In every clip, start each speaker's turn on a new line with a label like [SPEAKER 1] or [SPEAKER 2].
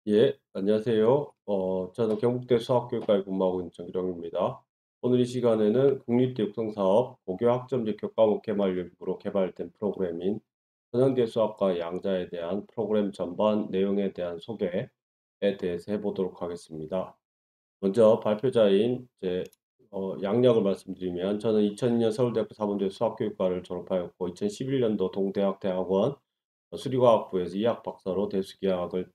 [SPEAKER 1] 예, 안녕하세요. 저는 경북대 수학교육과에 근무하고 있는 정기령입니다. 오늘 이 시간에는 국립대 육성사업 고교학점제 교과목 개발 연구로 개발된 프로그램인 선형대 수학과 양자에 대한 프로그램 전반 내용에 대한 소개에 대해서 해보도록 하겠습니다. 먼저 발표자인 양력을 말씀드리면 저는 2002년 서울대학교 사범대 수학교육과를 졸업하였고 2011년도 동대학 대학원 수리과학부에서 이학 박사로 대수기하학을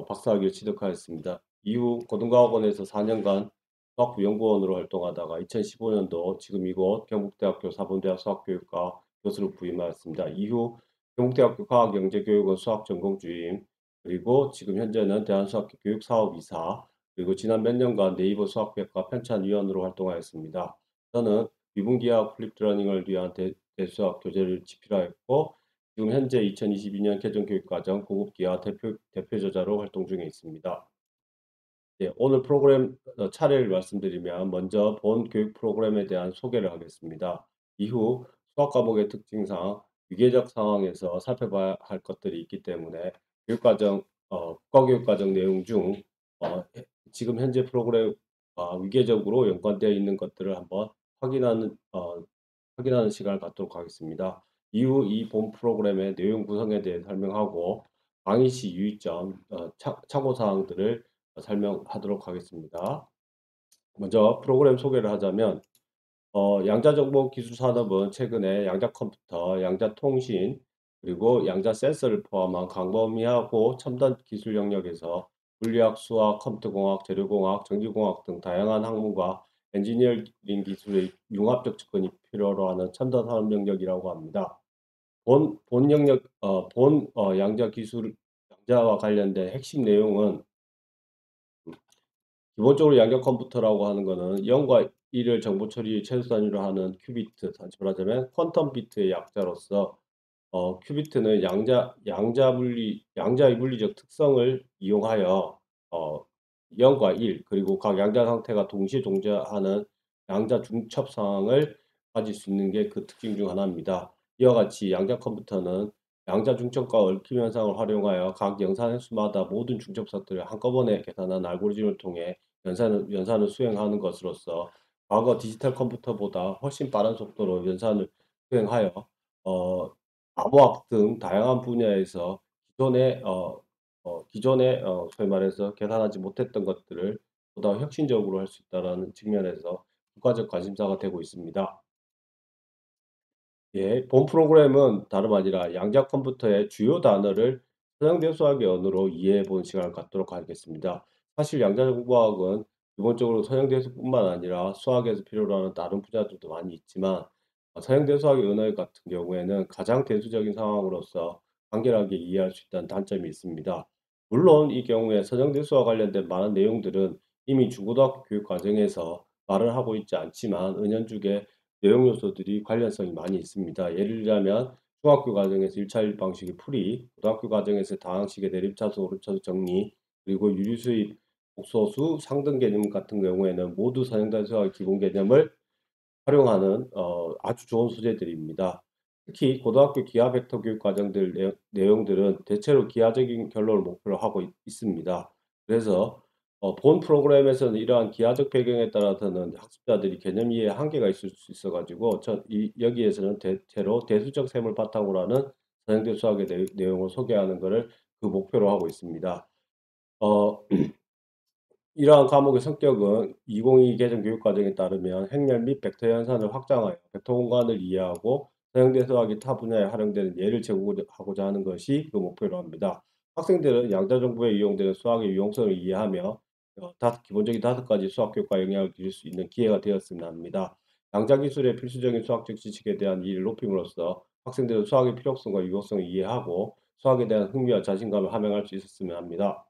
[SPEAKER 1] 박사학위를 취득하였습니다. 이후 고등과학원에서 4년간 수학부 연구원으로 활동하다가 2015년도 지금 이곳 경북대학교 사범대학 수학교육과 교수로 부임하였습니다. 이후 경북대학교 과학영재교육원 수학전공주임, 그리고 지금 현재는 대한수학교 교육사업이사, 그리고 지난 몇 년간 네이버 수학백과 편찬위원으로 활동하였습니다. 저는 미분기하 플립드러닝을 위한 대수학 교재를 집필하였고 지금 현재 2022년 개정교육과정 고급기하 대표저자로 활동 중에 있습니다. 네, 오늘 프로그램 차례를 말씀드리면 먼저 본 교육 프로그램에 대한 소개를 하겠습니다. 이후 수학 과목의 특징상 위계적 상황에서 살펴봐야 할 것들이 있기 때문에 국가교육과정 내용 중 어, 지금 현재 프로그램과 위계적으로 연관되어 있는 것들을 한번 확인하는 시간을 갖도록 하겠습니다. 이후 이 본 프로그램의 내용 구성에 대해 설명하고 강의 시 유의점, 착오사항들을 설명하도록 하겠습니다. 먼저 프로그램 소개를 하자면 양자정보기술산업은 최근에 양자컴퓨터, 양자통신, 그리고 양자센서를 포함한 광범위하고 첨단 기술 영역에서 물리학, 수학, 컴퓨터공학, 재료공학, 전기공학 등 다양한 학문과 엔지니어링 기술의 융합적 접근이 필요로 하는 첨단 산업 영역이라고 합니다. 본 영역, 양자 기술, 양자와 관련된 핵심 내용은 기본적으로 양자 컴퓨터라고 하는 거는 0과 1을 정보 처리 최소 단위로 하는 큐비트, 다시 말하자면 퀀텀 비트의 약자로서 큐비트는 양자의 물리적 특성을 이용하여 어 0과 1, 그리고 각 양자 상태가 동시에 존재하는 양자 중첩 상황을 가질 수 있는 게 그 특징 중 하나입니다. 이와 같이 양자 컴퓨터는 양자 중첩과 얽힘 현상을 활용하여 각 영상 횟수마다 모든 중첩사들을 한꺼번에 계산한 알고리즘을 통해 연산을 수행하는 것으로서 과거 디지털 컴퓨터보다 훨씬 빠른 속도로 연산을 수행하여 어 암호학 등 다양한 분야에서 소위 말해서 계산하지 못했던 것들을 보다 혁신적으로 할 수 있다라는 측면에서 국가적 관심사가 되고 있습니다. 예, 본 프로그램은 다름 아니라 양자 컴퓨터의 주요 단어를 서양대 수학의 언어로 이해해 보는 시간을 갖도록 하겠습니다. 사실 양자정보학은 기본적으로 서양대수뿐만 아니라 수학에서 필요로 하는 다른 분야들도 많이 있지만 서양대 수학의 언어 같은 경우에는 가장 대수적인 상황으로서 간결하게 이해할 수 있다는 단점이 있습니다. 물론 이 경우에 서양대 수와 관련된 많은 내용들은 이미 중고등학교 교육 과정에서 말을 하고 있지 않지만 은연중에 내용 요소들이 관련성이 많이 있습니다. 예를 들자면 중학교 과정에서 1차 일 방식의 풀이, 고등학교 과정에서 다항식의 대립차수, 오름차수 정리, 그리고 유리수입, 복소수, 상등 개념 같은 경우에는 모두 선행단수학의 기본 개념을 활용하는 아주 좋은 소재들입니다. 특히 고등학교 기하 벡터 교육 과정들 내용들은 대체로 기하적인 결론을 목표로 하고 있습니다. 그래서 본 프로그램에서는 이러한 기하적 배경에 따라서는 학습자들이 개념 이해에 한계가 있을 수 있어 가지고 여기에서는 대체로 대수적 셈을 바탕으로 하는 선행대 수학의 내용을 소개하는 것을 그 목표로 하고 있습니다. 어 이러한 과목의 성격은 2022 개정 교육과정에 따르면 행렬 및 벡터 연산을 확장하여 벡터 공간을 이해하고 서형대 수학이 타 분야에 활용되는 예를 제공하고자 하는 것이 그 목표로 합니다. 학생들은 양자 정보에 이용되는 수학의 유용성을 이해하며 기본적인 5가지 수학 교육과 영향을 기를 수 있는 기회가 되었으면 합니다. 양자 기술의 필수적인 수학적 지식에 대한 이해를 높임으로써 학생들은 수학의 필요성과 유용성을 이해하고 수학에 대한 흥미와 자신감을 함양할 수 있었으면 합니다.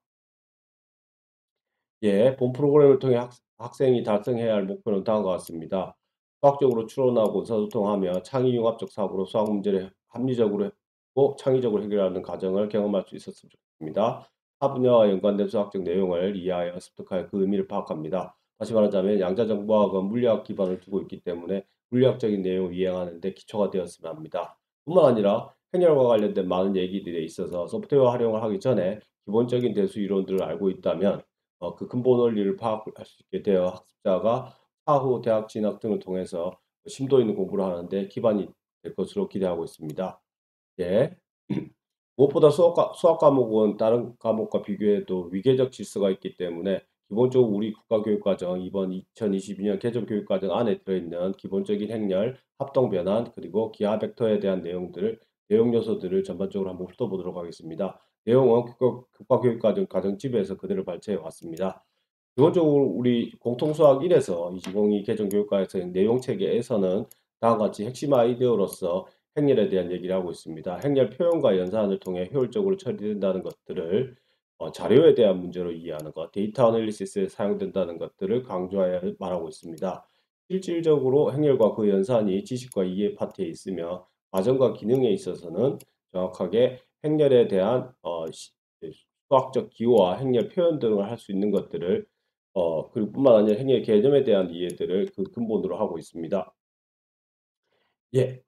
[SPEAKER 1] 예, 본 프로그램을 통해 학생이 달성해야 할 목표는 다음과 같습니다. 수학적으로 추론하고 의사소통하며 창의융합적 사고로 수학 문제를 합리적으로 했고 창의적으로 해결하는 과정을 경험할 수 있었으면 좋겠습니다. 타 분야와 연관된 수학적 내용을 이해하여 습득하여 그 의미를 파악합니다. 다시 말하자면 양자정보학은 물리학 기반을 두고 있기 때문에 물리학적인 내용을 이해하는 데 기초가 되었으면 합니다. 뿐만 아니라 행렬과 관련된 많은 얘기들에 있어서 소프트웨어 활용을 하기 전에 기본적인 대수 이론들을 알고 있다면 그 근본 원리를 파악할 수 있게 되어 학습자가 사후 대학 진학 등을 통해서 심도 있는 공부를 하는 데 기반이 될 것으로 기대하고 있습니다. 예. 무엇보다 수학 과목은 다른 과목과 비교해도 위계적 질서가 있기 때문에 기본적으로 우리 국가교육과정 이번 2022년 개정 교육과정 안에 들어있는 기본적인 행렬, 합동 변환, 그리고 기하 벡터에 대한 내용들을 내용 요소들을 전반적으로 한번 훑어보도록 하겠습니다. 내용은 국가교육과정 가정집에서 그대로 발췌해 왔습니다. 기본적으로 우리 공통수학 1에서 2002 개정교육과에서 내용 체계에서는 다음과 같이 핵심 아이디어로서 행렬에 대한 얘기를 하고 있습니다. 행렬 표현과 연산을 통해 효율적으로 처리된다는 것들을 자료에 대한 문제로 이해하는 것, 데이터 애널리시스에 사용된다는 것들을 강조하여 말하고 있습니다. 실질적으로 행렬과 그 연산이 지식과 이해 파트에 있으며 과정과 기능에 있어서는 정확하게 행렬에 대한 수학적 기호와 행렬 표현 등을 할 수 있는 것들을 그리고 뿐만 아니라 행위의 개념에 대한 이해들을 그 근본으로 하고 있습니다. 예.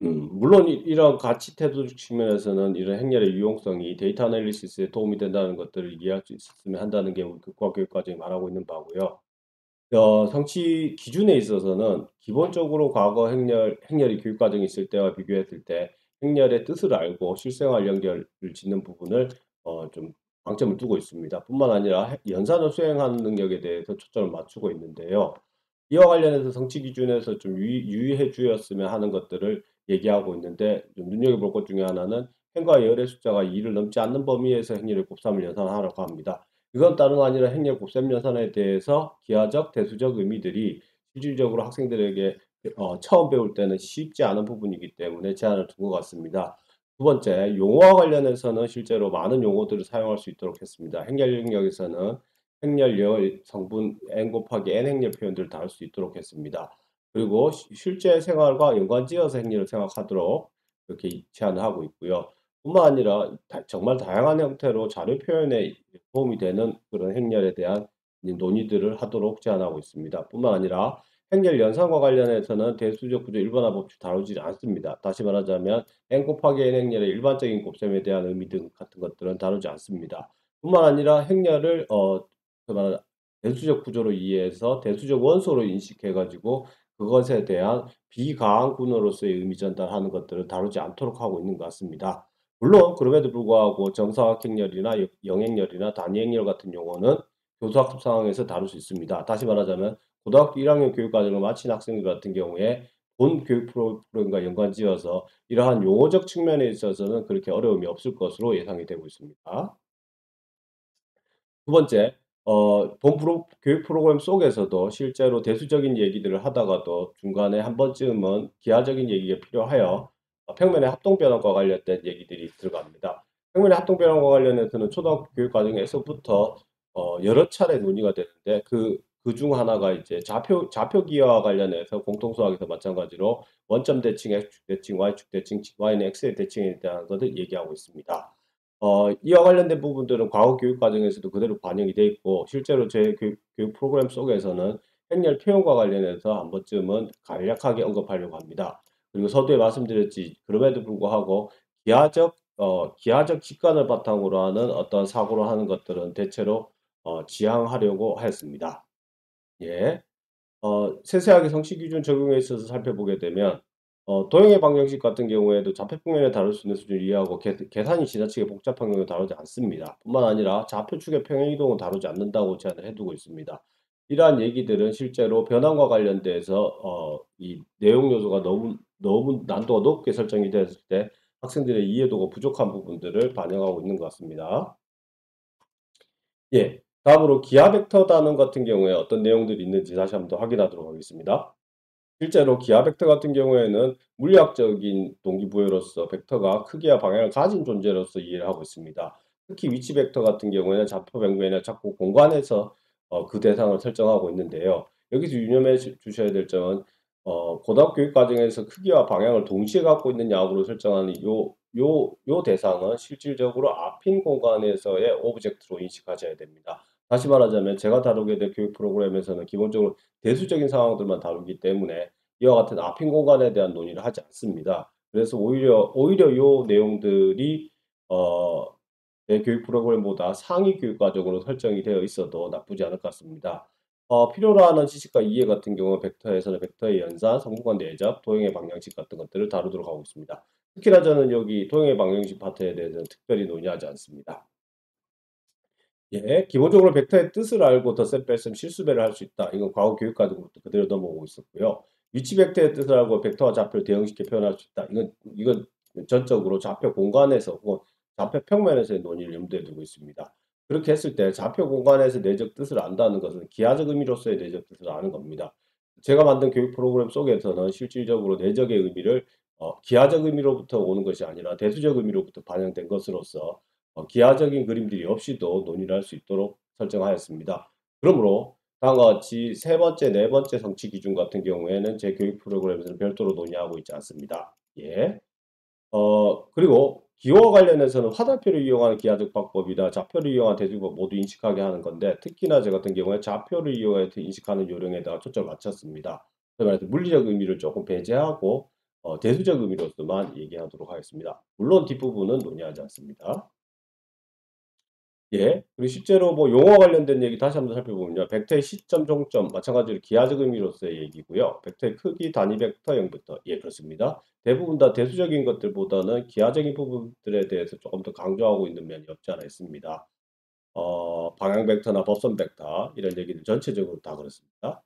[SPEAKER 1] 물론 이런 가치 태도적 측면에서는 이런 행렬의 유용성이 데이터 애널리시스에 도움이 된다는 것들을 이해할 수 있었으면 한다는 게 우리 국가 교육 과정이 말하고 있는 바고요. 성취 기준에 있어서는 기본적으로 과거 행렬이 교육 과정이 있을 때와 비교했을 때 행렬의 뜻을 알고 실생활 연결을 짓는 부분을 좀 방점을 두고 있습니다. 뿐만 아니라 연산을 수행하는 능력에 대해서 초점을 맞추고 있는데요. 이와 관련해서 성취 기준에서 좀 유의해 주었으면 하는 것들을 얘기하고 있는데 좀 눈여겨볼 것 중에 하나는 행과 열의 숫자가 2를 넘지 않는 범위에서 행렬의 곱셈을 연산하라고 합니다. 이건 다름 아니라 행렬 곱셈 연산에 대해서 기하적, 대수적 의미들이 실질적으로 학생들에게 처음 배울 때는 쉽지 않은 부분이기 때문에 제한을 둔 것 같습니다. 두 번째, 용어와 관련해서는 실제로 많은 용어들을 사용할 수 있도록 했습니다. 행렬 영역에서는 행렬, 열, 성분, n 곱하기 n 행렬 표현들을 다룰 수 있도록 했습니다. 그리고 실제 생활과 연관지어서 행렬을 생각하도록 이렇게 제한을 하고 있고요. 뿐만 아니라 정말 다양한 형태로 자료 표현에 도움이 되는 그런 행렬에 대한 이 논의들을 하도록 제안하고 있습니다. 뿐만 아니라 행렬 연산과 관련해서는 대수적 구조 일반화 법칙 다루지 않습니다. 다시 말하자면 n 곱하기 n 행렬의 일반적인 곱셈에 대한 의미 등 같은 것들은 다루지 않습니다. 뿐만 아니라 행렬을 그 말하는 대수적 구조로 이해해서 대수적 원소로 인식해 가지고 그것에 대한 비가항분어로서의 의미 전달하는 것들을 다루지 않도록 하고 있는 것 같습니다. 물론 그럼에도 불구하고 정사각 행렬이나 영행렬이나 단위 행렬 같은 용어는 교수학습 상황에서 다룰 수 있습니다. 다시 말하자면 고등학교 1학년 교육 과정을 마친 학생들 같은 경우에 본 교육 프로그램과 연관지어서 이러한 용어적 측면에 있어서는 그렇게 어려움이 없을 것으로 예상이 되고 있습니다. 두 번째, 본 교육 프로그램 속에서도 실제로 대수적인 얘기들을 하다가도 중간에 한 번쯤은 기하적인 얘기가 필요하여 평면의 합동 변환과 관련된 얘기들이 들어갑니다. 평면의 합동 변환과 관련해서는 초등학교 교육 과정에서부터 여러 차례 논의가 되는데 그중 하나가 이제 좌표 기하와 관련해서 공통수학에서 마찬가지로 원점 대칭, x축 대칭, y축 대칭, y는 x의 대칭에 대한 것을 얘기하고 있습니다. 이와 관련된 부분들은 과거 교육 과정에서도 그대로 반영이 돼 있고 실제로 제 교육 프로그램 속에서는 행렬 표현과 관련해서 한 번쯤은 간략하게 언급하려고 합니다. 그리고 서두에 말씀드렸지 그럼에도 불구하고 기하적 직관을 바탕으로 하는 어떤 사고를 하는 것들은 대체로 지양하려고 하였습니다. 예. 세세하게 성취 기준 적용에 있어서 살펴보게 되면 도형의 방정식 같은 경우에도 좌표평면에 다룰 수 있는 수준을 이해하고 계산이 지나치게 복잡한 경우 다루지 않습니다. 뿐만 아니라 좌표축의 평행 이동은 다루지 않는다고 제안을 해 두고 있습니다. 이러한 얘기들은 실제로 변환과 관련돼서 이 내용 요소가 너무 난도가 높게 설정이 됐을 때 학생들의 이해도가 부족한 부분들을 반영하고 있는 것 같습니다. 예. 다음으로 기하 벡터 단원 같은 경우에 어떤 내용들이 있는지 다시 한번 더 확인하도록 하겠습니다. 실제로 기하 벡터 같은 경우에는 물리학적인 동기부여로서 벡터가 크기와 방향을 가진 존재로서 이해를 하고 있습니다. 특히 위치 벡터 같은 경우에는 좌표 평면이나 자꾸 공간에서 그 대상을 설정하고 있는데요. 여기서 유념해 주셔야 될 점은 고등학교 교육 과정에서 크기와 방향을 동시에 갖고 있는 약으로 설정하는 요 대상은 실질적으로 앞인 공간에서의 오브젝트로 인식하셔야 됩니다. 다시 말하자면 제가 다루게 될 교육 프로그램에서는 기본적으로 대수적인 상황들만 다루기 때문에 이와 같은 앞인 공간에 대한 논의를 하지 않습니다. 그래서 오히려 요 내용들이 어 교육 프로그램보다 상위 교육 과정으로 설정이 되어 있어도 나쁘지 않을 것 같습니다. 필요로 하는 지식과 이해 같은 경우 벡터에서는 벡터의 연산, 성분과 내적, 도형의 방정식 같은 것들을 다루도록 하고 있습니다. 특히나 저는 여기 도형의 방정식 파트에 대해서는 특별히 논의하지 않습니다. 예. 기본적으로 벡터의 뜻을 알고 덧셈 뺄셈 실수배를 할 수 있다. 이건 과거 교육 과정부터 그대로 넘어오고 있었고요. 위치 벡터의 뜻을 알고 벡터와 좌표를 대응시켜 표현할 수 있다. 이건 전적으로 좌표 공간에서 혹은 좌표 평면에서의 논의를 염두에 두고 있습니다. 그렇게 했을 때 좌표 공간에서 내적 뜻을 안다는 것은 기하적 의미로서의 내적 뜻을 아는 겁니다. 제가 만든 교육 프로그램 속에서는 실질적으로 내적의 의미를 기하적 의미로부터 오는 것이 아니라 대수적 의미로부터 반영된 것으로서 기하적인 그림들이 없이도 논의를 할 수 있도록 설정하였습니다. 그러므로 다음과 같이 세 번째, 네 번째 성취 기준 같은 경우에는 제 교육 프로그램에서는 별도로 논의하고 있지 않습니다. 예. 그리고 기호와 관련해서는 화살표를 이용하는 기하적 방법이나 좌표를 이용한 대조법 모두 인식하게 하는 건데 특히나 저 같은 경우에 좌표를 이용해서 인식하는 요령에다가 초점을 맞췄습니다. 소위 말해서 물리적 의미를 조금 배제하고 대수적 의미로서만 얘기하도록 하겠습니다. 물론 뒷부분은 논의하지 않습니다. 예. 그리고 실제로 뭐 용어 관련된 얘기 다시 한번 살펴보면요. 벡터의 시점, 종점 마찬가지로 기하적 의미로서의 얘기고요. 벡터의 크기, 단위 벡터, 형부터 예 그렇습니다. 대부분 다 대수적인 것들보다는 기하적인 부분들에 대해서 조금 더 강조하고 있는 면이 없지 않아 있습니다. 방향 벡터나 법선 벡터 이런 얘기들 전체적으로 다 그렇습니다.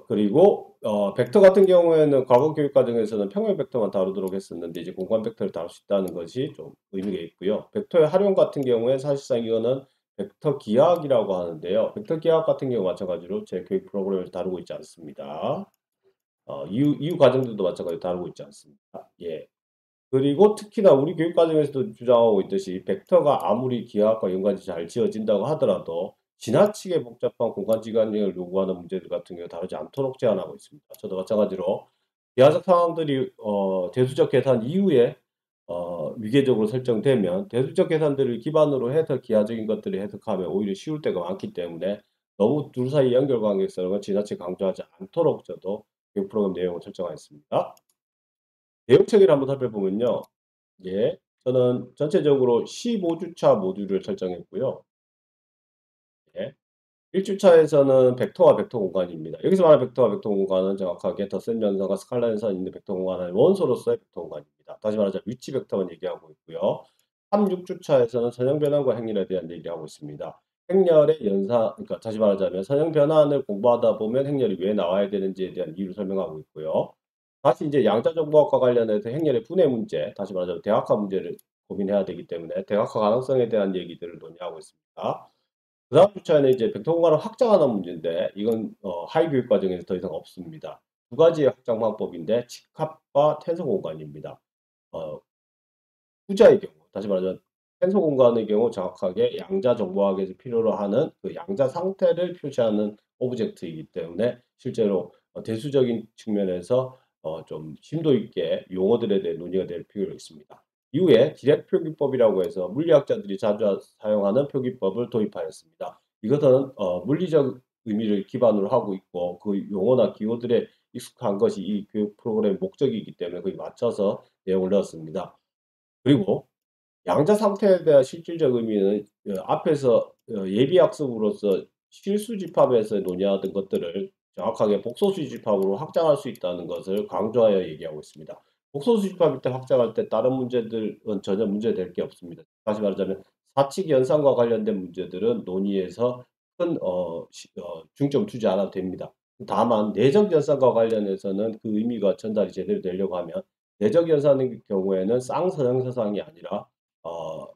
[SPEAKER 1] 그리고 벡터 같은 경우에는 과거 교육 과정에서는 평면 벡터만 다루도록 했었는데 이제 공간 벡터를 다룰 수 있다는 것이 좀 의미가 있고요. 벡터의 활용 같은 경우에 사실상 이거는 벡터 기하학이라고 하는데요. 벡터 기하학 같은 경우 마찬가지로 제 교육 프로그램에서 다루고 있지 않습니다. 이후 과정들도 마찬가지로 다루고 있지 않습니다. 예. 그리고 특히나 우리 교육 과정에서도 주장하고 있듯이 벡터가 아무리 기하학과 연관이 잘 지어진다고 하더라도 지나치게 복잡한 공간 지각력을 요구하는 문제들 같은 경우 다루지 않도록 제한하고 있습니다. 저도 마찬가지로 기하적 상황들이 대수적 계산 이후에 위계적으로 설정되면 대수적 계산들을 기반으로 해서 기하적인 것들을 해석하면 오히려 쉬울 때가 많기 때문에 너무 둘 사이 연결관계성을 지나치게 강조하지 않도록 저도 교육 프로그램 내용을 설정하였습니다. 내용 체계를 한번 살펴보면요. 예. 저는 전체적으로 15 주차 모듈을 설정했고요. 예. 1 주차에서는 벡터와 벡터 공간입니다. 여기서 말하는 벡터와 벡터 공간은 정확하게 덧셈 연산과 스칼라 연산이 있는 벡터 공간의 원소로서의 벡터 공간입니다. 다시 말하자면 위치 벡터만 얘기하고 있고요. 3, 6 주차에서는 선형 변환과 행렬에 대한 얘기를 하고 있습니다. 행렬의 연산 그러니까 다시 말하자면 선형 변환을 공부하다 보면 행렬이 왜 나와야 되는지에 대한 이유를 설명하고 있고요. 다시 이제 양자 정보학과 관련해서 행렬의 분해 문제, 다시 말하자면 대각화 문제를 고민해야 되기 때문에 대각화 가능성에 대한 얘기들을 논의하고 있습니다. 그다음 주차에는 이제 벡터 공간을 확장하는 문제인데 이건 하위 교육 과정에서 더 이상 없습니다. 두 가지의 확장 방법인데 직합과 텐서 공간입니다. 어 후자의 경우 다시 말하자면 텐서 공간의 경우 정확하게 양자 정보학에서 필요로 하는 그 양자 상태를 표시하는 오브젝트이기 때문에 실제로 대수적인 측면에서 좀 심도 있게 용어들에 대해 논의가 될 필요가 있습니다. 이후에 디렉 표기법이라고 해서 물리학자들이 자주 사용하는 표기법을 도입하였습니다. 이것은 물리적 의미를 기반으로 하고 있고 그 용어나 기호들에 익숙한 것이 이 교육 프로그램의 목적이기 때문에 거기에 맞춰서 내용을 넣었습니다. 그리고 양자 상태에 대한 실질적 의미는 앞에서 예비 학습으로서 실수 집합에서 논의하던 것들을 정확하게 복소수 집합으로 확장할 수 있다는 것을 강조하여 얘기하고 있습니다. 복소수 집합일 때 확장할 때 다른 문제들은 전혀 문제될 게 없습니다. 다시 말하자면 사칙 연산과 관련된 문제들은 논의에서 큰 중점 두지 않아도 됩니다. 다만 내적 연산과 관련해서는 그 의미가 전달이 제대로 되려고 하면 내적 연산의 경우에는 쌍서형사상이 아니라 어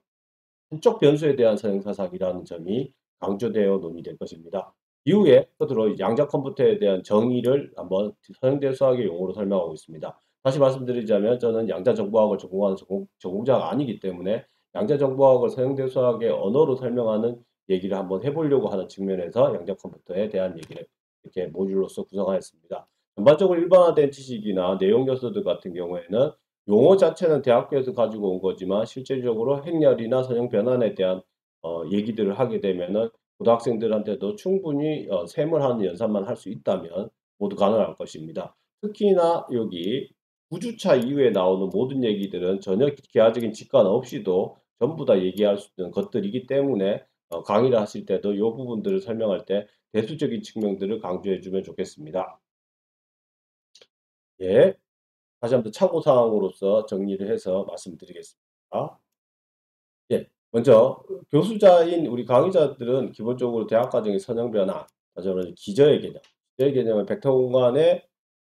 [SPEAKER 1] 한쪽 변수에 대한 서형사상이라는 점이 강조되어 논의될 것입니다. 이후에 끝으로 양자 컴퓨터에 대한 정의를 한번 서형대 수학의 용어로 설명하고 있습니다. 다시 말씀드리자면 저는 양자 정보학을 전공하는 전공자가 아니기 때문에 양자 정보학을 서형대 수학의 언어로 설명하는 얘기를 한번 해 보려고 하는 측면에서 양자 컴퓨터에 대한 얘기를 이렇게 모듈로서 구성하였습니다. 전반적으로 일반화된 지식이나 내용 요소들 같은 경우에는 용어 자체는 대학교에서 가지고 온 거지만 실질적으로 행렬이나 선형 변환에 대한 얘기들을 하게 되면은 고등학생들한테도 충분히 셈을 하는 연산만 할 수 있다면 모두 가능할 것입니다. 특히나 여기 9 주차 이후에 나오는 모든 얘기들은 전혀 기하적인 직관 없이도 전부 다 얘기할 수 있는 것들이기 때문에 강의를 하실 때도 요 부분들을 설명할 때 대수적인 측면들을 강조해 주면 좋겠습니다. 예. 다시 한번 참고 사항으로서 정리를 해서 말씀드리겠습니다. 예. 먼저 교수자인 우리 강의자들은 기본적으로 대학 과정의 선형 변화, 다시 말해서 기저의 개념, 기저의 개념은 벡터 공간을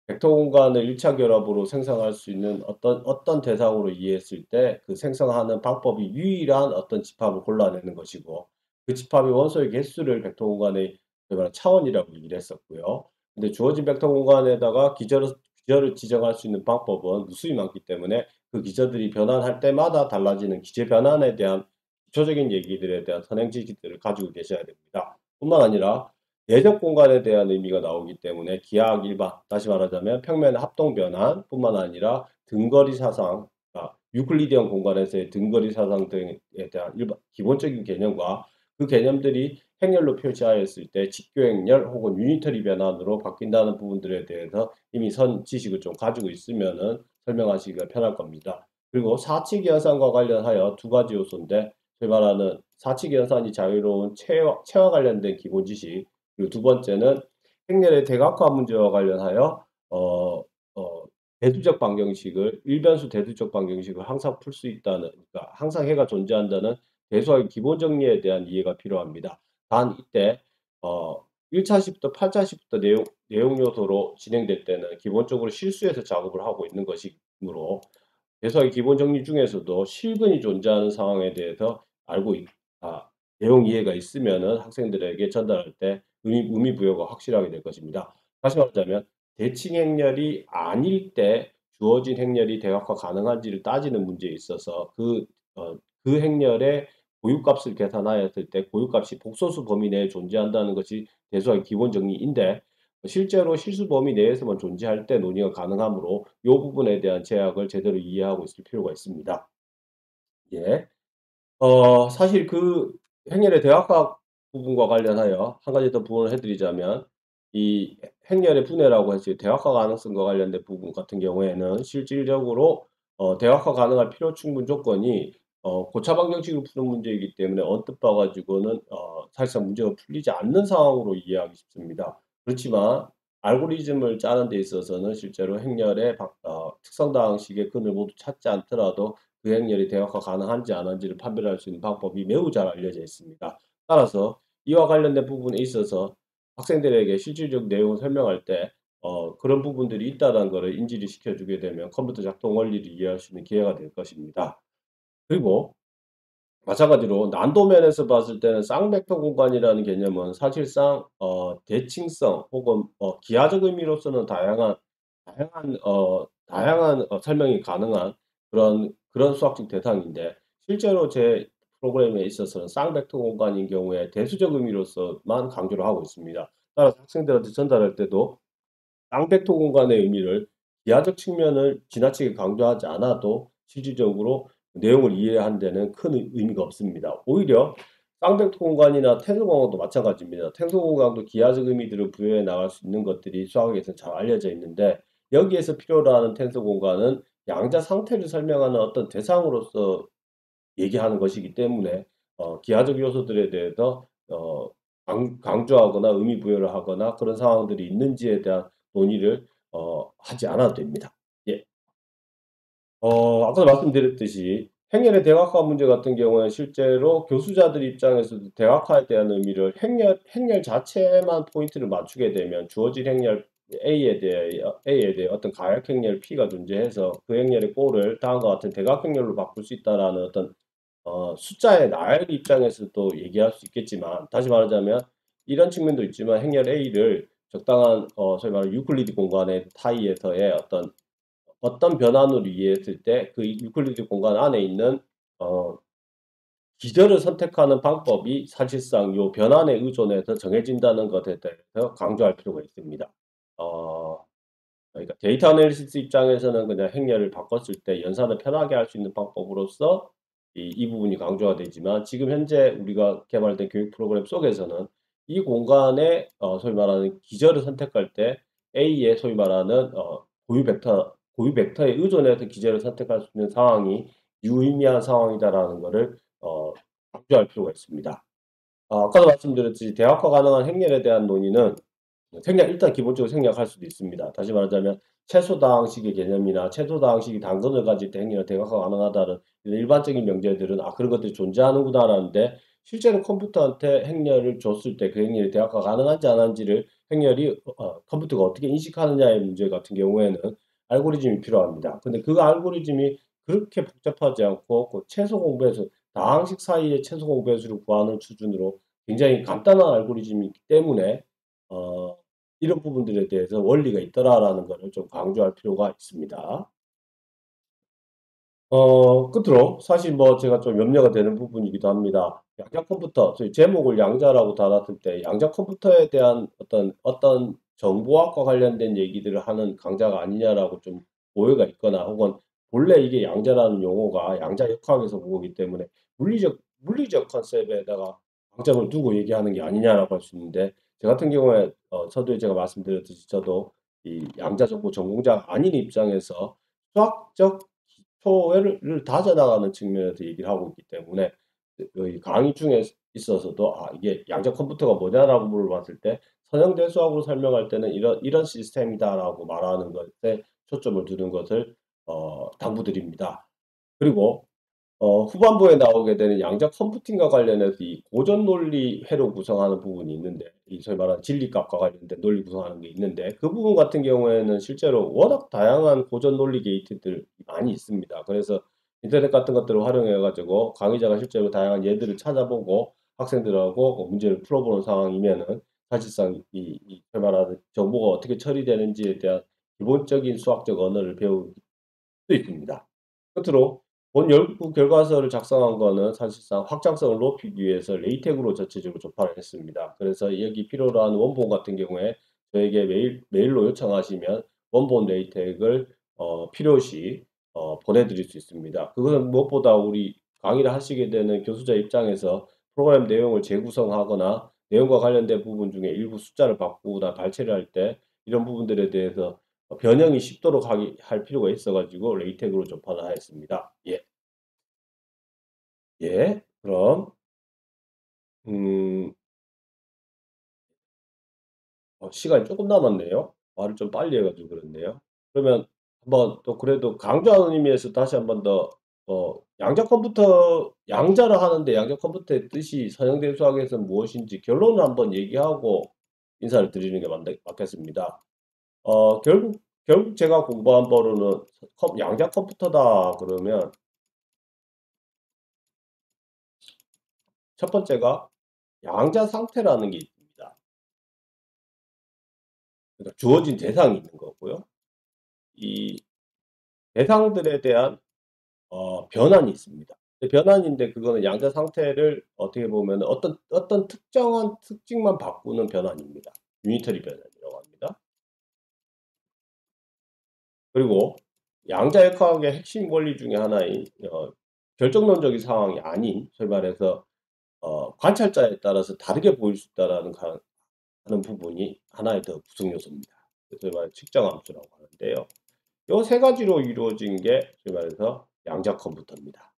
[SPEAKER 1] 1차 결합으로 생성할 수 있는 어떤 대상으로 이해했을 때 그 생성하는 방법이 유일한 어떤 집합을 골라내는 것이고, 그 집합의 원소의 개수를 벡터 공간의 소위 말하는 차원이라고 얘기를 했었고요. 근데 주어진 벡터 공간에다가 기저를 지정할 수 있는 방법은 무수히 많기 때문에 그 기저들이 변환할 때마다 달라지는 기저 변환에 대한 기초적인 얘기들에 대한 선행 지식들을 가지고 계셔야 됩니다. 뿐만 아니라 내적 공간에 대한 의미가 나오기 때문에 기하학 일반, 다시 말하자면 평면의 합동 변환뿐만 아니라 등거리 사상, 유클리디언 공간에서의 등거리 사상 등에 대한 일반 기본적인 개념과 그 개념들이 행렬로 표시하였을 때 직교행렬 혹은 유니터리 변환으로 바뀐다는 부분들에 대해서 이미 선 지식을 좀 가지고 있으면은 설명하시기가 편할 겁니다. 그리고 사칙 연산과 관련하여 두 가지 요소인데, 소위 말하는 사칙 연산이 자유로운 체와 관련된 기본 지식, 그리고 두 번째는 행렬의 대각화 문제와 관련하여 어 대두적 방정식을 일변수 대두적 방정식을 항상 풀 수 있다는, 그러니까 항상 해가 존재한다는 대수학의 기본 정리에 대한 이해가 필요합니다. 단 이때 1 차 시부터 8 차 시부터 내용 요소로 진행될 때는 기본적으로 실수해서 작업을 하고 있는 것이므로 대사의 기본 정리 중에서도 실근이 존재하는 상황에 대해서 알고 있 아 내용 이해가 있으면은 학생들에게 전달할 때 의미 부여가 확실하게 될 것입니다. 다시 말하자면 대칭 행렬이 아닐 때 주어진 행렬이 대각화 가능한지를 따지는 문제에 있어서 그 행렬의 고유값을 계산하였을 때 고유값이 복소수 범위 내에 존재한다는 것이 대수학의 기본 정리인데, 실제로 실수 범위 내에서만 존재할 때 논의가 가능하므로 이 부분에 대한 제약을 제대로 이해하고 있을 필요가 있습니다. 예. 사실 그 행렬의 대학학 부분과 관련하여 한 가지 더 부언을 해 드리자면, 이 행렬의 분해라고 해서 대학화 가능성과 관련된 부분 같은 경우에는 실질적으로 대학화 가능할 필요 충분 조건이 고차 방정식으로 푸는 문제이기 때문에 언뜻 봐 가지고는 사실상 문제가 풀리지 않는 상황으로 이해하기 쉽습니다. 그렇지만 알고리즘을 짜는 데 있어서는 실제로 행렬의 특성 방식의 근을 모두 찾지 않더라도 그 행렬이 대역화 가능한지 안 한지를 판별할 수 있는 방법이 매우 잘 알려져 있습니다. 따라서 이와 관련된 부분에 있어서 학생들에게 실질적 내용을 설명할 때 그런 부분들이 있다는 것을 인지를 시켜 주게 되면 컴퓨터 작동 원리를 이해할 수 있는 기회가 될 것입니다. 그리고 마찬가지로 난도 면에서 봤을 때는 쌍벡터 공간이라는 개념은 사실상 대칭성 혹은 기하적 의미로서는 다양한 설명이 가능한 그런 수학적 대상인데, 실제로 제 프로그램에 있어서는 쌍벡터 공간인 경우에 대수적 의미로서만 강조를 하고 있습니다. 따라서 학생들한테 전달할 때도 쌍벡터 공간의 의미를 기하적 측면을 지나치게 강조하지 않아도 실질적으로 내용을 이해하는 데는 큰 의미가 없습니다. 오히려 쌍벡터 공간이나 텐서 공간도 마찬가지입니다. 텐서 공간도 기하적 의미들을 부여해 나갈 수 있는 것들이 수학에서는 잘 알려져 있는데, 여기에서 필요로 하는 텐서 공간은 양자 상태를 설명하는 어떤 대상으로서 얘기하는 것이기 때문에 기하적 요소들에 대해서 강조하거나 의미 부여를 하거나 그런 상황들이 있는지에 대한 논의를 하지 않아도 됩니다. 예. 아까도 말씀드렸듯이 행렬의 대각화 문제 같은 경우에 실제로 교수자들 입장에서도 대각화에 대한 의미를 행렬 자체에만 포인트를 맞추게 되면 주어진 행렬 A에 대해 어떤 가역 행렬 P가 존재해서 그 행렬의 꼴을 다음과 같은 대각 행렬로 바꿀 수 있다라는 어떤 숫자의 나열 입장에서도 얘기할 수 있겠지만, 다시 말하자면 이런 측면도 있지만 행렬 A를 적당한 소위 말하는 유클리드 공간의 타이에서의 어떤 변환으로 이해했을 때 그 유클리드 공간 안에 있는 어 기절을 선택하는 방법이 사실상 요 변환에 의존해서 정해진다는 것에 대해서 강조할 필요가 있습니다. 어 그러니까 데이터 애널리시스 입장에서는 그냥 행렬을 바꿨을 때 연산을 편하게 할 수 있는 방법으로서 이 부분이 강조가 되지만, 지금 현재 우리가 개발된 교육 프로그램 속에서는 이 공간에 소위 말하는 기저를 선택할 때 A의 소위 말하는 고유 벡터에 의존해서 기저를 선택할 수 있는 상황이 유의미한 상황이다라는 거를 강조할 필요가 있습니다. 아까도 말씀드렸듯이 대학화 가능한 행렬에 대한 논의는 생략 일단 기본적으로 생략할 수도 있습니다. 다시 말하자면 채소다항식의 개념이나 채소다항식이 당근을 가질 때 행위가 대각화 가능하다는 이런 일반적인 명제들은 '아 그런 것들이 존재하는구나.'라는데 실제로 컴퓨터한테 행렬을 줬을 때 그 행렬이 대각화 가능한지 안 한지를 행렬이 컴퓨터가 어떻게 인식하느냐의 문제 같은 경우에는 알고리즘이 필요합니다. 근데 그 알고리즘이 그렇게 복잡하지 않고 그 최소 공배수 다항식 사이의 최소 공배수를 구하는 수준으로 굉장히 간단한 알고리즘이기 때문에 어 이런 부분들에 대해서 원리가 있더라라는 거를 좀 강조할 필요가 있습니다. 끝으로 사실 뭐 제가 좀 염려가 되는 부분이기도 합니다. 양자 컴퓨터 저희 제목을 양자라고 달았을 때 양자 컴퓨터에 대한 어떤 정보학과 관련된 얘기들을 하는 강좌가 아니냐라고 좀 오해가 있거나 혹은 본래 이게 양자라는 용어가 양자 역학에서 온 거기 때문에 물리적 컨셉에다가 방점을 두고 얘기하는 게 아니냐라고 할 수 있는데 저 같은 경우에 서두에 제가 말씀드렸듯이 저도 이 양자 정보 전공자가 아닌 입장에서 수학적 기초를 다져나가는 측면에서 얘기를 하고 있기 때문에 이 강의 중에 있어서도 "아 이게 양자 컴퓨터가 뭐냐?"라고 물어봤을 때 "선형대수학으로 설명할 때는 이런 시스템이다."라고 말하는 것에 초점을 두는 것을 당부드립니다. 그리고 후반부에 나오게 되는 양자 컴퓨팅과 관련해서 이 고전 논리 회로 구성하는 부분이 있는데 이 소위 말하는 진리값과 관련된 논리 구성하는 게 있는데 그 부분 같은 경우에는 실제로 워낙 다양한 고전 논리 게이트들이 많이 있습니다. 그래서 인터넷 같은 것들을 활용해 가지고 강의자가 실제로 다양한 예들을 찾아보고 학생들하고 문제를 풀어보는 상황이면은 사실상 소위 말하는 정보가 어떻게 처리되는지에 대한 기본적인 수학적 언어를 배울 수 있습니다. 끝으로 본 연구 결과서를 작성한 거는 사실상 확장성을 높이기 위해서 레이텍으로 전체적으로 조파를 했습니다. 그래서 여기 필요로 하는 원본 같은 경우에 저에게 메일로 요청하시면 원본 레이텍을 필요시 보내드릴 수 있습니다. 그것은 무엇보다 우리 강의를 하시게 되는 교수자 입장에서 프로그램 내용을 재구성하거나 내용과 관련된 부분 중에 일부 숫자를 바꾸거나 발췌를 할 때 이런 부분들에 대해서 변형이 쉽도록 하기 할 필요가 있어 가지고 레이텍으로 접근을 하였습니다. 예. 예. 그럼 음 시간이 쪼끔 남았네요. 말을 좀 빨리 해 가지고 그렇네요. 그러면 한번 또 그래도 강조하는 의미에서 다시 한번 더 양자를 하는데 양자 컴퓨터의 뜻이 선형대 수학에서는 무엇인지 결론을 한번 얘기하고 인사를 드리는 게 맞겠습니다. 결국 제가 공부한 바로는 양자 컴퓨터다 그러면 첫 번째가 양자 상태라는 게 있습니다. 그러니까 주어진 대상이 있는 거고요. 이 대상들에 대한 변환이 있습니다. 변환인데 그거는 양자 상태를 어떻게 보면은 어떤 특정한 특징만 바꾸는 변환입니다. 유니터리 변환이라고 합니다. 그리고 양자역학의 핵심 원리 중에 하나인 결정론적인 상황이 아닌 소위 말해서 관찰자에 따라서 다르게 보일 수 있다라는 하는 부분이 하나의 더 구성 요소입니다. 소위 말해 측정 함수라고 하는데요. 요 세 가지로 이루어진 게 소위 말해서 양자 컴퓨터입니다.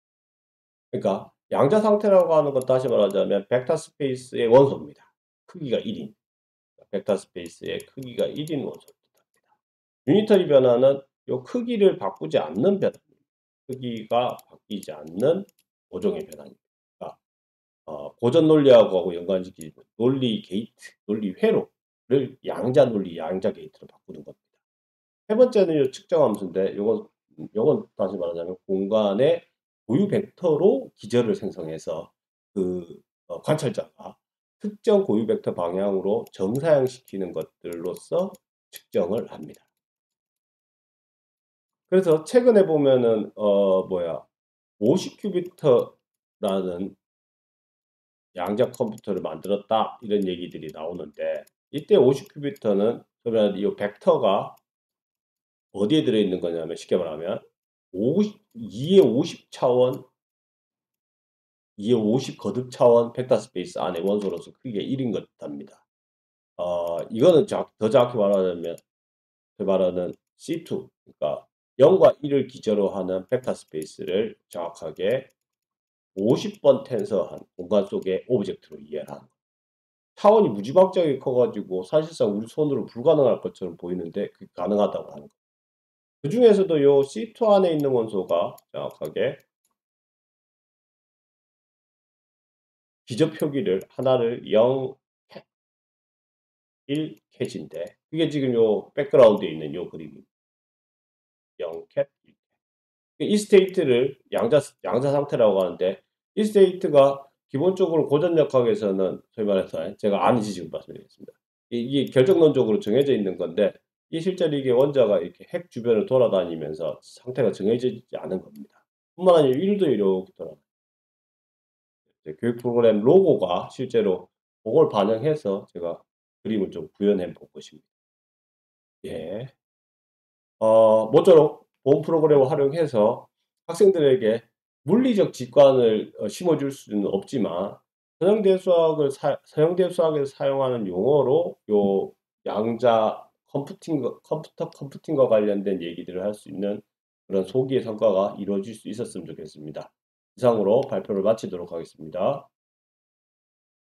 [SPEAKER 1] 그러니까 양자 상태라고 하는 건 다시 말하자면 벡터 스페이스의 원소입니다. 크기가 1 인. 벡터 스페이스의 크기가 1인 원소를 뜻합니다. 유니터리 변화는 요 크기를 바꾸지 않는 변화입니다. 크기가 바뀌지 않는 모종의 변화입니다. 그러니까 고전 논리하고 연관시키는 논리 게이트, 논리 회로를 양자 논리, 양자 게이트로 바꾸는 겁니다. 세 번째는 요 측정 함수인데 요건 다시 말하자면 공간의 고유 벡터로 기저를 생성해서 그 관찰자가 특정 고유 벡터 방향으로 정사형시키는 것들로서 측정을 합니다. 그래서 최근에 보면은 50 큐비터라는 양자 컴퓨터를 만들었다 이런 얘기들이 나오는데 이때 50 큐비터는 그러면 이 벡터가 어디에 들어있는 거냐면 쉽게 말하면 2의 50 차원 2의 50 거듭 차원 벡터 스페이스 안에 원소로서 크기가 1인 것 답니다. 이거는 더 정확히 말하자면 그 말하는 C2 그러니까 0과 1을 기저로 하는 벡터 스페이스를 정확하게 50번 텐서한 공간 속의 오브젝트로 이해를 하는 거예요. 차원이 무지막지하게 커 가지고 사실상 우리 손으로 불가능할 것처럼 보이는데 그게 가능하다고 하는 거예요. 그중에서도 요 C2 안에 있는 원소가 정확하게 기저 표기를 하나를 0 캣 1 캣인데 그게 지금 요 백그라운드에 있는 요 그림입니다. 0 캣 1 이 스테이트를 양자 상태라고 하는데 이 스테이트가 기본적으로 고전역학에서는 소위 말해서 제가 아는 지식을 말씀드리겠습니다. 이게 결정론적으로 정해져 있는 건데 이 실제로 이게 원자가 이렇게 핵 주변을 돌아다니면서 상태가 정해져 있지 않은 겁니다. 뿐만 아니라 일도 이렇게 교육 프로그램 로고가 실제로 고걸 반영해서 제가 그림을 좀 구현해 본 것입니다. 예. 모쪼록 본 프로그램을 활용해서 학생들에게 물리적 직관을 심어줄 수는 없지만 서형대 수학에서 사용하는 용어로 요 양자 컴퓨터 컴퓨팅과 관련된 얘기들을 할 수 있는 그런 소기의 성과가 이루어질 수 있었으면 좋겠습니다. 이상으로 발표를 마치도록 하겠습니다.